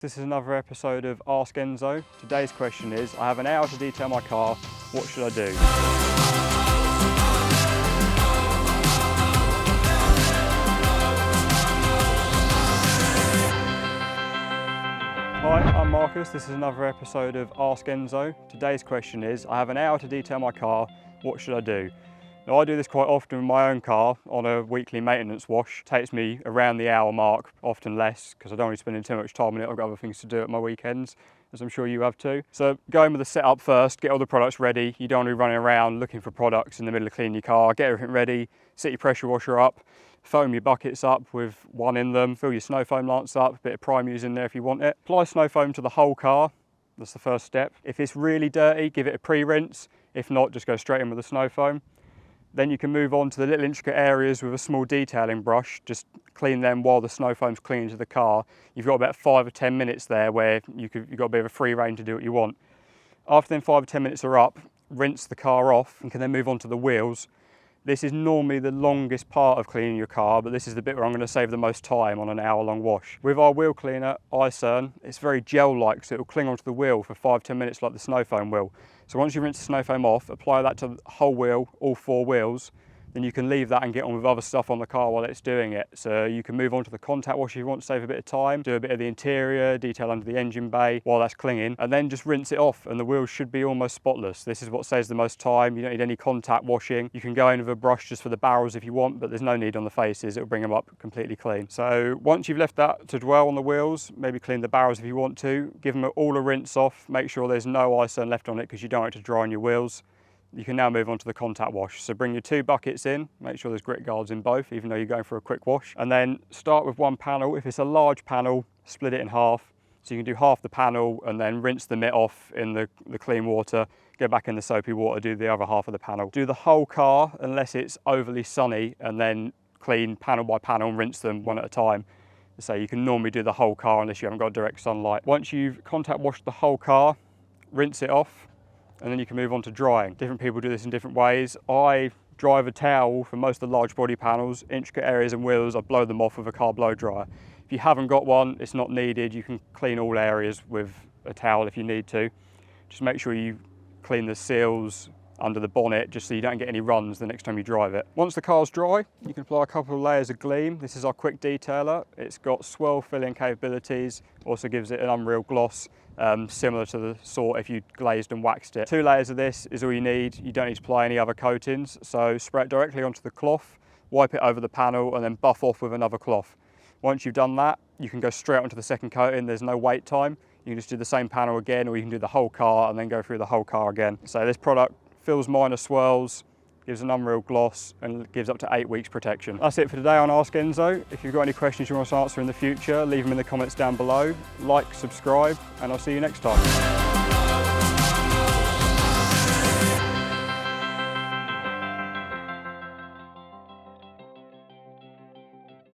This is another episode of Ask AENSŌ. Today's question is, I have an hour to detail my car, what should I do? Hi, I'm Marcus. This is another episode of Ask AENSŌ. Today's question is, I have an hour to detail my car, what should I do? Now, I do this quite often with my own car on a weekly maintenance wash. It takes me around the hour mark, often less, because I don't want to be spending too much time on it. I've got other things to do at my weekends, as I'm sure you have too. So go in with the setup first, get all the products ready. You don't want to be running around looking for products in the middle of cleaning your car. Get everything ready, set your pressure washer up, foam your buckets up with one in them, fill your snow foam lamps up, a bit of Primus in there if you want it. Apply snow foam to the whole car. That's the first step. If it's really dirty, give it a pre-rinse. If not, just go straight in with the snow foam. Then you can move on to the little intricate areas with a small detailing brush. Just clean them while the snow foam's cleaning to the car. You've got about 5 or 10 minutes there where you've got a bit of a free rein to do what you want. After then 5 or 10 minutes are up, rinse the car off and can then move on to the wheels. This is normally the longest part of cleaning your car, but this is the bit where I'm going to save the most time on an hour-long wash. With our wheel cleaner, aenso, it's very gel-like, so it will cling onto the wheel for 5–10 minutes like the snow foam will. So once you rinse the snow foam off, apply that to the whole wheel, all 4 wheels, then you can leave that and get on with other stuff on the car while it's doing it. So you can move on to the contact wash if you want to save a bit of time, do a bit of the interior, detail under the engine bay while that's clinging, and then just rinse it off and the wheels should be almost spotless. This is what saves the most time. You don't need any contact washing. You can go in with a brush just for the barrels if you want, but there's no need on the faces. It'll bring them up completely clean. So once you've left that to dwell on the wheels, maybe clean the barrels if you want to, give them all a rinse off, make sure there's no aenso left on it because you don't want it to dry on your wheels. You can now move on to the contact wash. So bring your 2 buckets in, make sure there's grit guards in both, even though you're going for a quick wash. And then start with one panel. If it's a large panel, split it in half. So you can do half the panel and then rinse the mitt off in the clean water, go back in the soapy water, do the other half of the panel. Do the whole car unless it's overly sunny and then clean panel by panel and rinse them one at a time. So you can normally do the whole car unless you haven't got direct sunlight. Once you've contact washed the whole car, rinse it off, and then you can move on to drying. Different people do this in different ways. I dry a towel for most of the large body panels, intricate areas and wheels, I blow them off with a car blow dryer. If you haven't got one, it's not needed. You can clean all areas with a towel if you need to. Just make sure you clean the seals under the bonnet just so you don't get any runs the next time you drive it. Once the car's dry, you can apply a couple of layers of Gleam. This is our quick detailer. It's got swirl filling capabilities, also gives it an unreal gloss, similar to the sort if you glazed and waxed it. 2 layers of this is all you need. You don't need to apply any other coatings. So spray it directly onto the cloth, wipe it over the panel and then buff off with another cloth. Once you've done that, you can go straight onto the second coating. There's no wait time. You can just do the same panel again, or you can do the whole car and then go through the whole car again. So this product fills minor swirls, gives an unreal gloss and gives up to 8 weeks protection. That's it for today on Ask AENSŌ. If you've got any questions you want us to answer in the future, leave them in the comments down below. Like, subscribe, and I'll see you next time.